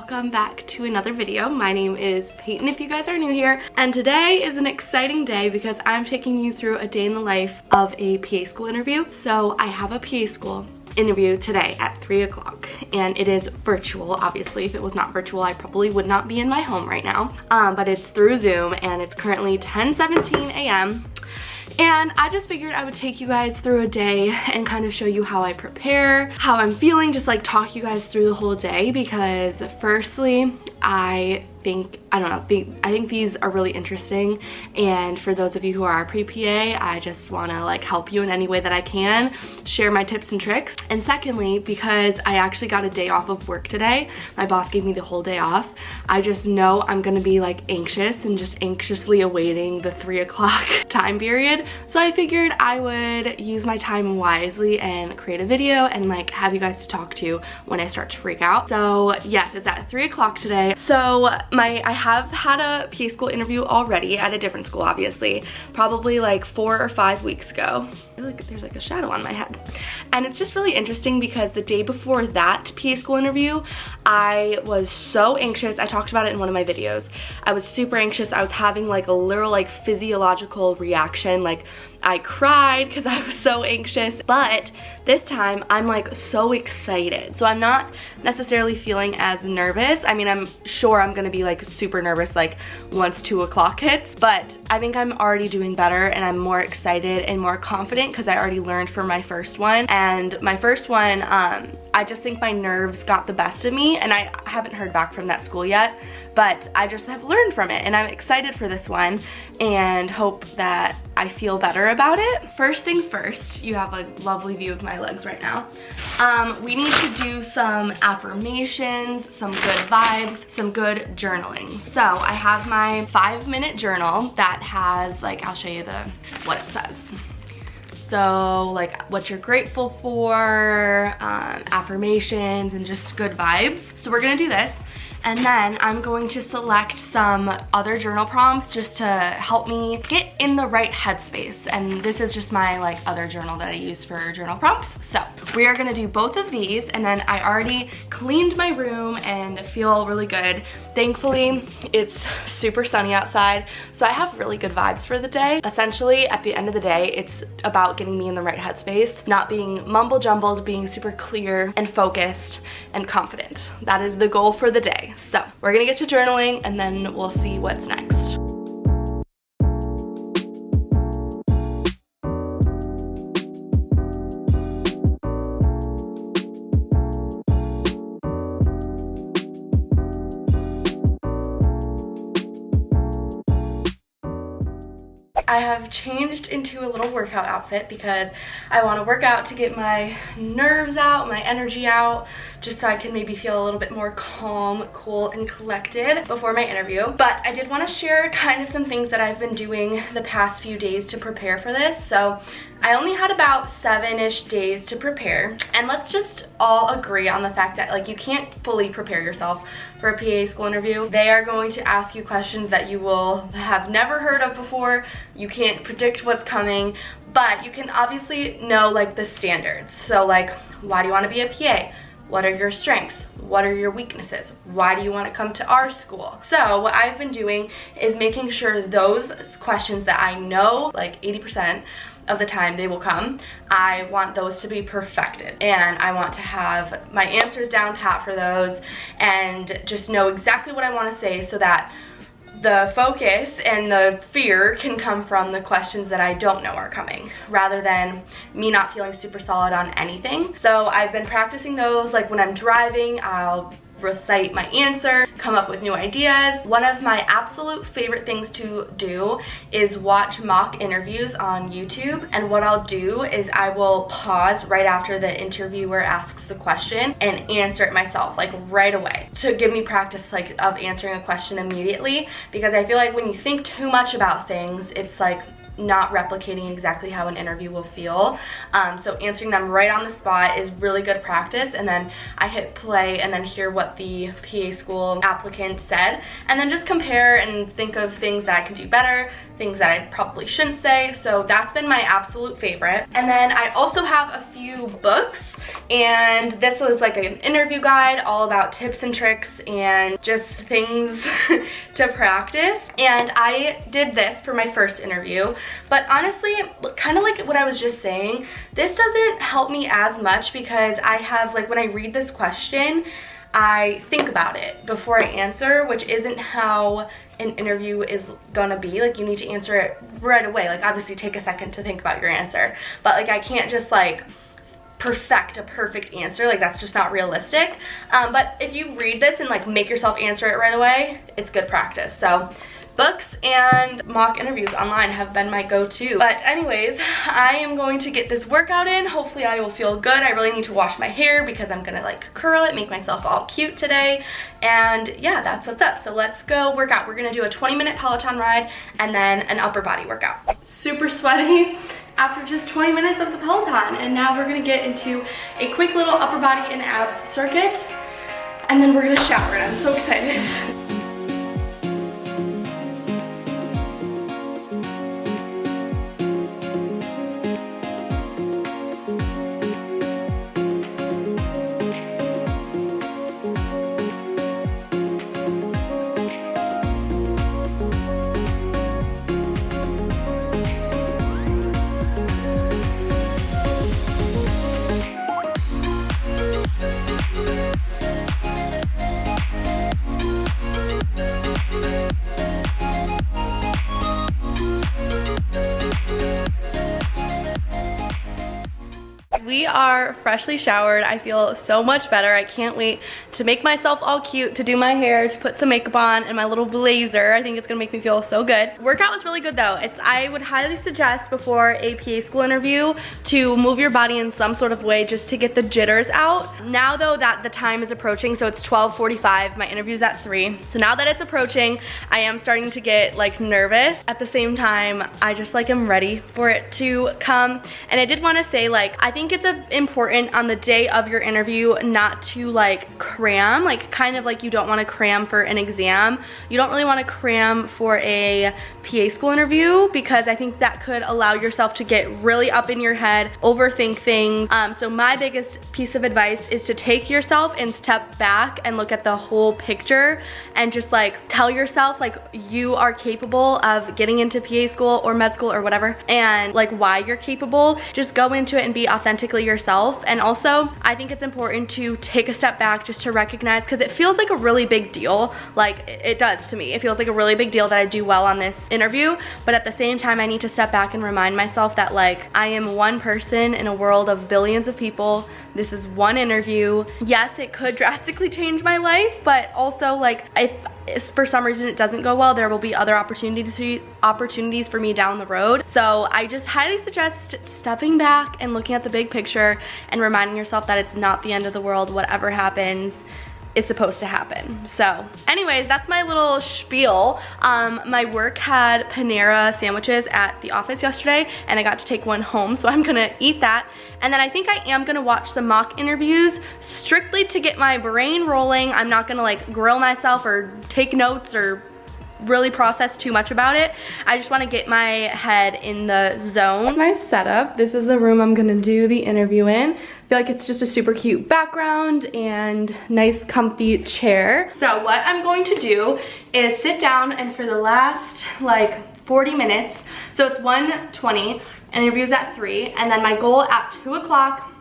welcome back to another video. My name is Peyton if you guys are new here, and today is an exciting day because I'm taking you through a day in the life of a PA school interview. So I have a PA school interview today at 3 o'clock, and it is virtual. Obviously, if it was not virtual, I probably would not be in my home right now, but it's through Zoom, and it's currently 10:17 a.m. And I just figured I would take you guys through a day and kind of show you how I prepare, how I'm feeling, just like talk you guys through the whole day, because firstly, I think these are really interesting, and for those of you who are pre-PA, I just want to like help you in any way that I can, share my tips and tricks. And secondly, because I actually got a day off of work today, my boss gave me the whole day off, I just know I'm gonna be like anxious and just anxiously awaiting the 3 o'clock time period. So I figured I would use my time wisely and create a video and like have you guys to talk to when I start to freak out. So yes, it's at 3 o'clock today. So I have had a PA school interview already at a different school, obviously, probably like 4 or 5 weeks ago. I feel like there's like a shadow on my head. And it's just really interesting because the day before that PA school interview, I was so anxious. I talked about it in one of my videos. I was super anxious. I was having like a literal like physiological reaction. Like I cried because I was so anxious, but this time I'm like so excited. So I'm not necessarily feeling as nervous. I mean, I'm sure I'm gonna be like super nervous like once 2 o'clock hits, but I think I'm already doing better and I'm more excited and more confident because I already learned from my first one. And my first one, I just think my nerves got the best of me, and I haven't heard back from that school yet, but I just have learned from it, and I'm excited for this one and hope that I feel better about it. First things first, you have a lovely view of my legs right now. We need to do some affirmations, some good vibes, some good journaling. So I have my 5-minute journal that has like, I'll show you what it says. So like what you're grateful for, affirmations, and just good vibes. So we're gonna do this. And then I'm going to select some other journal prompts just to help me get in the right headspace. And this is just my like other journal that I use for journal prompts. So we are gonna do both of these, and then I already cleaned my room and feel really good. Thankfully, it's super sunny outside, so I have really good vibes for the day. Essentially, at the end of the day, it's about getting me in the right headspace, not being mumble jumbled, being super clear and focused and confident. That is the goal for the day. So we're gonna get to journaling and then we'll see what's next. I have changed into a little workout outfit because I want to work out to get my nerves out, my energy out, just so I can maybe feel a little bit more calm, cool, and collected before my interview. But I did want to share kind of some things that I've been doing the past few days to prepare for this. So I only had about 7-ish days to prepare, and let's just all agree on the fact that like you can't fully prepare yourself for a PA school interview. They are going to ask you questions that you will have never heard of before. You can't predict what's coming, but you can obviously know like the standards. So like, why do you want to be a PA? What are your strengths? What are your weaknesses? Why do you want to come to our school? So what I've been doing is making sure those questions that I know like 80% of the time they will come, I want those to be perfected, and I want to have my answers down pat for those and just know exactly what I want to say, so that the focus and the fear can come from the questions that I don't know are coming, rather than me not feeling super solid on anything. So I've been practicing those, like when I'm driving, I'll recite my answer, come up with new ideas. One of my absolute favorite things to do is watch mock interviews on YouTube, and what I'll do is I will pause right after the interviewer asks the question and answer it myself, like right away, to give me practice like of answering a question immediately, because I feel like when you think too much about things, it's like not replicating exactly how an interview will feel. So answering them right on the spot is really good practice, and then I hit play and then hear what the PA school applicant said, and then just compare and think of things that I can do better, things that I probably shouldn't say. So that's been my absolute favorite. And then I also have a few books, and this was like an interview guide all about tips and tricks and just things to practice. And I did this for my first interview, but honestly, kind of like what I was just saying, this doesn't help me as much because I have, like, when I read this question, I think about it before I answer, which isn't how an interview is gonna be. Like, you need to answer it right away. Like, obviously take a second to think about your answer, but like I can't just like perfect a perfect answer. Like, that's just not realistic. But if you read this and like make yourself answer it right away, it's good practice. So books and mock interviews online have been my go-to. But anyways, I am going to get this workout in. Hopefully I will feel good. I really need to wash my hair because I'm gonna like curl it, make myself all cute today. And yeah, that's what's up. So let's go work out. We're gonna do a 20-minute Peloton ride and then an upper body workout. Super sweaty after just 20 minutes of the Peloton. And now we're gonna get into a quick little upper body and abs circuit. And then we're gonna shower, and I'm so excited. We are freshly showered. I feel so much better. I can't wait to make myself all cute, to do my hair, to put some makeup on, and my little blazer. I think it's gonna make me feel so good. Workout was really good though. I would highly suggest before a PA school interview to move your body in some sort of way just to get the jitters out. Now though that the time is approaching, so it's 12:45, my interview's at 3. So now that it's approaching, I am starting to get like nervous. At the same time, I just like am ready for it to come. And I did wanna say, like, I think it's important on the day of your interview not to like cram, like kind of like you don't want to cram for an exam. You don't really want to cram for a PA school interview because I think that could allow yourself to get really up in your head, overthink things. So my biggest piece of advice is to take yourself and step back and look at the whole picture and just like tell yourself like you are capable of getting into PA school or med school or whatever, and like why you're capable. Just go into it and be authentically yourself. And also I think it's important to take a step back just to recognize, because it feels like a really big deal, like it does to me. It feels like a really big deal that I do well on this interview, but at the same time I need to step back and remind myself that like I am one person in a world of billions of people. This is one interview. Yes, it could drastically change my life, but also like if for some reason it doesn't go well, there will be other opportunities for me down the road. So I just highly suggest stepping back and looking at the big picture and reminding yourself that it's not the end of the world. Whatever happens is supposed to happen. So anyways, that's my little spiel. My work had Panera sandwiches at the office yesterday and I got to take one home, so I'm gonna eat that. And then I think I am gonna watch some mock interviews strictly to get my brain rolling. I'm not gonna like grill myself or take notes or really process too much about it. I just want to get my head in the zone. My setup, this is the room I'm gonna do the interview in. I feel like it's just a super cute background and nice comfy chair. So what I'm going to do is sit down, and for the last like 40 minutes, so it's 1:20, interview's at 3, and then my goal at 2 o'clock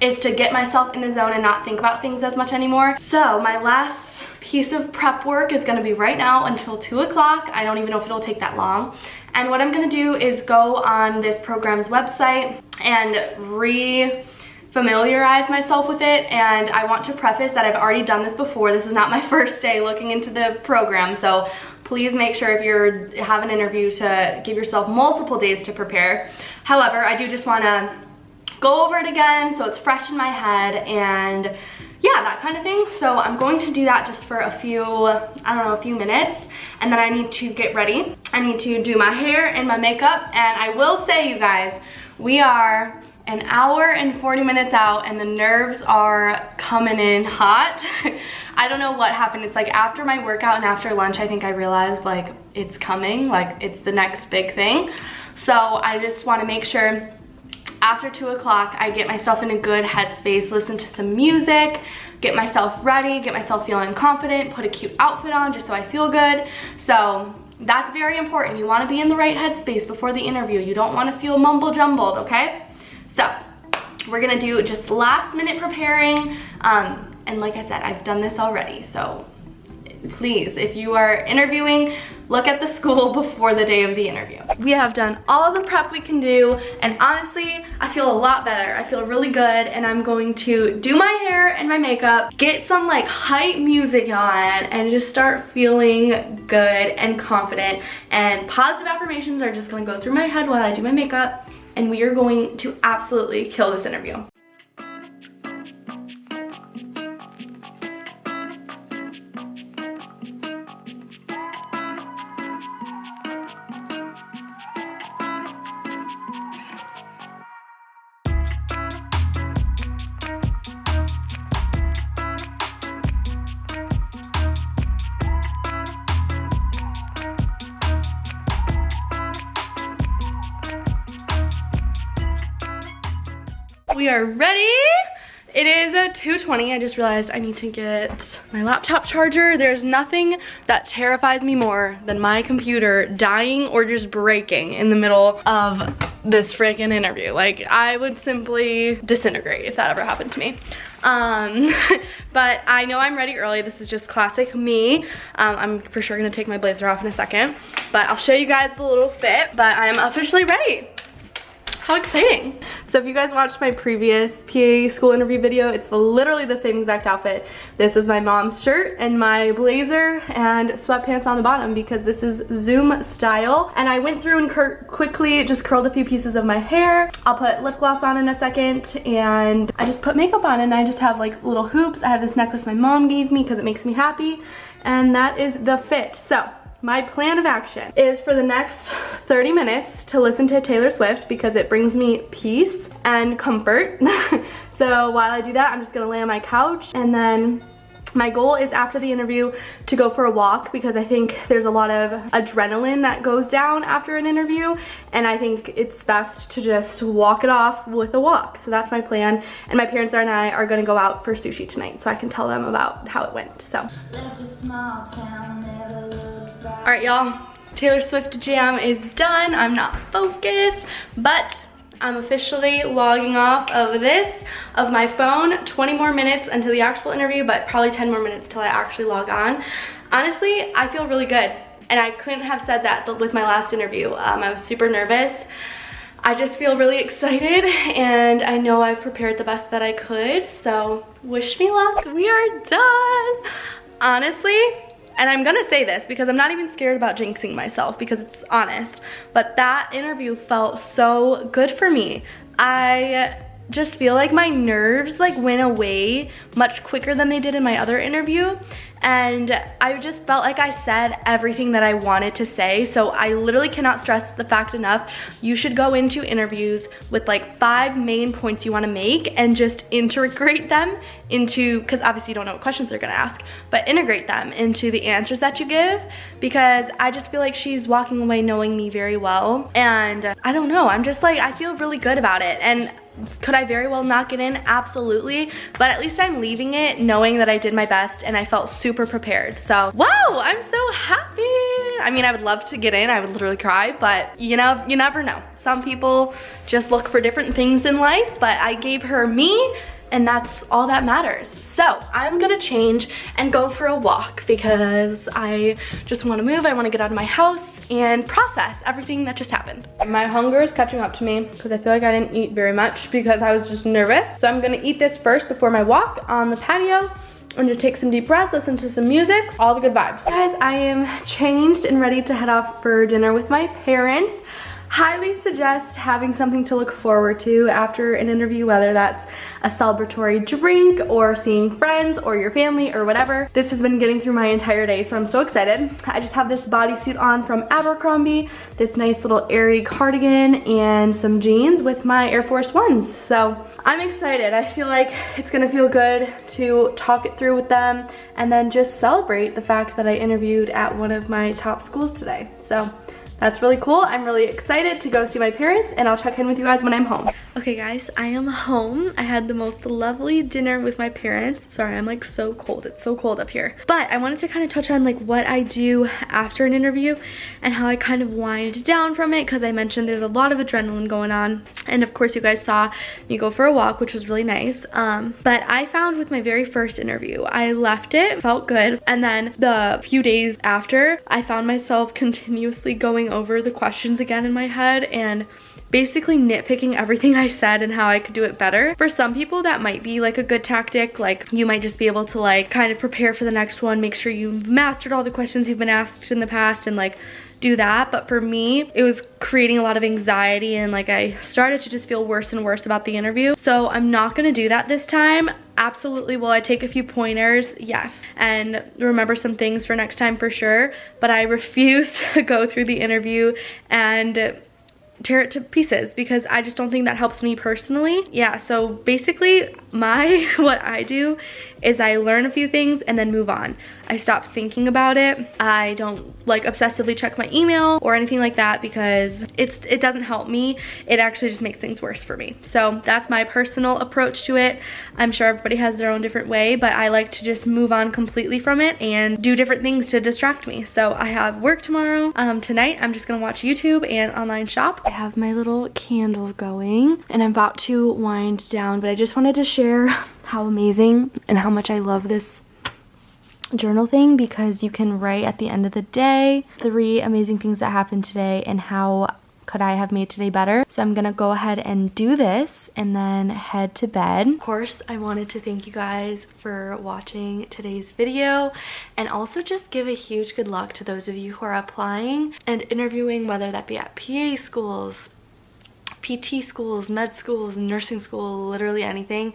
is to get myself in the zone and not think about things as much anymore. So my last piece of prep work is gonna be right now until 2 o'clock. I don't even know if it'll take that long. And what I'm gonna do is go on this program's website and familiarize myself with it. And I want to preface that I've already done this before. This is not my first day looking into the program. So please make sure if you have an interview to give yourself multiple days to prepare. However, I do just wanna go over it again so it's fresh in my head and yeah, that kind of thing. So I'm going to do that just for a few, a few minutes, and then I need to get ready. I need to do my hair and my makeup, and I will say, you guys, we are an hour and 40 minutes out and the nerves are coming in hot. I don't know what happened. It's like after my workout and after lunch, I think I realized like it's coming, like it's the next big thing. So I just want to make sure after 2 o'clock I get myself in a good headspace, listen to some music, get myself ready, get myself feeling confident, put a cute outfit on just so I feel good. So that's very important. You want to be in the right headspace before the interview. You don't want to feel mumble jumbled, okay? So we're gonna do just last minute preparing, and like I said, I've done this already, so please, if you are interviewing, look at the school before the day of the interview. We have done all the prep we can do, and honestly, I feel a lot better. I feel really good, and I'm going to do my hair and my makeup, get some like hype music on, and just start feeling good and confident, and positive affirmations are just gonna go through my head while I do my makeup, and we are going to absolutely kill this interview. We are ready. It is 2:20. I just realized I need to get my laptop charger. There's nothing that terrifies me more than my computer dying or just breaking in the middle of this freaking interview. Like, I would simply disintegrate if that ever happened to me. But I know I'm ready early. This is just classic me. I'm for sure gonna take my blazer off in a second, but I'll show you guys the little fit. But I'm officially ready. How exciting. So if you guys watched my previous PA school interview video, it's literally the same exact outfit. This is my mom's shirt and my blazer and sweatpants on the bottom because this is Zoom style. And I went through and quickly just curled a few pieces of my hair. I'll put lip gloss on in a second, and I just put makeup on, and I just have like little hoops. I have this necklace my mom gave me because it makes me happy, and that is the fit. So my plan of action is for the next 30 minutes to listen to Taylor Swift because it brings me peace and comfort. So while I do that, I'm just gonna lay on my couch, and then my goal is after the interview to go for a walk because I think there's a lot of adrenaline that goes down after an interview, and I think it's best to just walk it off with a walk. So that's my plan, and my parents and I are gonna go out for sushi tonight so I can tell them about how it went. So all right, y'all, Taylor Swift jam is done. I'm not focused, but I'm officially logging off of my phone. 20 more minutes until the actual interview, but probably 10 more minutes till I actually log on. Honestly, I feel really good, and I couldn't have said that with my last interview. I was super nervous. I just feel really excited, and I know I've prepared the best that I could, so wish me luck. We are done. Honestly, and I'm gonna say this because I'm not even scared about jinxing myself because it's honest, but that interview felt so good for me. I just feel like my nerves like went away much quicker than they did in my other interview, and I just felt like I said everything that I wanted to say. So I literally cannot stress the fact enough. You should go into interviews with like 5 main points you want to make and just integrate them into, because obviously you don't know what questions they're gonna ask, but integrate them into the answers that you give, because I just feel like she's walking away knowing me very well, and I don't know, I'm just like, I feel really good about it. And could I very well not get in? Absolutely, but at least I'm leaving it knowing that I did my best and I felt super prepared. So wow, I'm so happy. I mean, I would love to get in, I would literally cry, but you know, you never know. Some people just look for different things in life, but I gave her me, and that's all that matters. So I'm gonna change and go for a walk because I just wanna move. I wanna get out of my house and process everything that just happened. My hunger is catching up to me because I feel like I didn't eat very much because I was just nervous. So I'm gonna eat this first before my walk on the patio and just take some deep breaths, listen to some music, all the good vibes. Guys, I am changed and ready to head off for dinner with my parents. highly suggest having something to look forward to after an interview, whether that's a celebratory drink or seeing friends or your family or whatever. This has been getting through my entire day, so I'm so excited. I just have this bodysuit on from Abercrombie, this nice little airy cardigan, and some jeans with my Air Force Ones. So I'm excited. I feel like it's gonna feel good to talk it through with them and then just celebrate the fact that I interviewed at one of my top schools today. So that's really cool. I'm really excited to go see my parents, and I'll check in with you guys when I'm home. Okay guys, I am home. I had the most lovely dinner with my parents. Sorry, I'm like so cold. It's so cold up here. But I wanted to kind of touch on like what I do after an interview and how I kind of wind down from it, because I mentioned there's a lot of adrenaline going on. And of course you guys saw me go for a walk, which was really nice. But I found with my very first interview, I left it, felt good. And then the few days after, I found myself continuously going over the questions again in my head and basically nitpicking everything I said and how I could do it better. For some people that might be like a good tactic, like you might just be able to like kind of prepare for the next one, make sure you've mastered all the questions you've been asked in the past and like do that. But for me, it was creating a lot of anxiety, and like I started to just feel worse and worse about the interview. So I'm not gonna do that this time. Absolutely, will I take a few pointers? Yes, and remember some things for next time for sure, but I refuse to go through the interview and tear it to pieces, because I just don't think that helps me personally. Yeah, so basically what I do is I learn a few things and then move on. I stop thinking about it. I don't like obsessively check my email or anything like that, because it doesn't help me. It actually just makes things worse for me. So that's my personal approach to it. I'm sure everybody has their own different way, but I like to just move on completely from it and do different things to distract me. So I have work tomorrow. Tonight I'm just gonna watch YouTube and online shop. I have my little candle going and I'm about to wind down, but I just wanted to share how amazing and how much I love this journal thing, because you can write at the end of the day 3 amazing things that happened today and how could I have made today better. So I'm gonna go ahead and do this and then head to bed. Of course, I wanted to thank you guys for watching today's video, and also just give a huge good luck to those of you who are applying and interviewing, whether that be at PA schools, PT schools, med schools, nursing school, literally anything.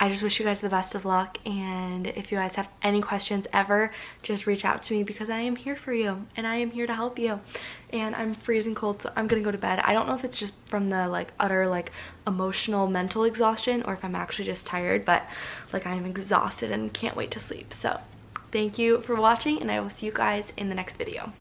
I just wish you guys the best of luck, and if you guys have any questions ever, just reach out to me, because I am here for you and I am here to help you. And I'm freezing cold, so I'm gonna go to bed. I don't know if it's just from the like utter like emotional mental exhaustion, or if I'm actually just tired, but like I am exhausted and can't wait to sleep. So thank you for watching, and I will see you guys in the next video.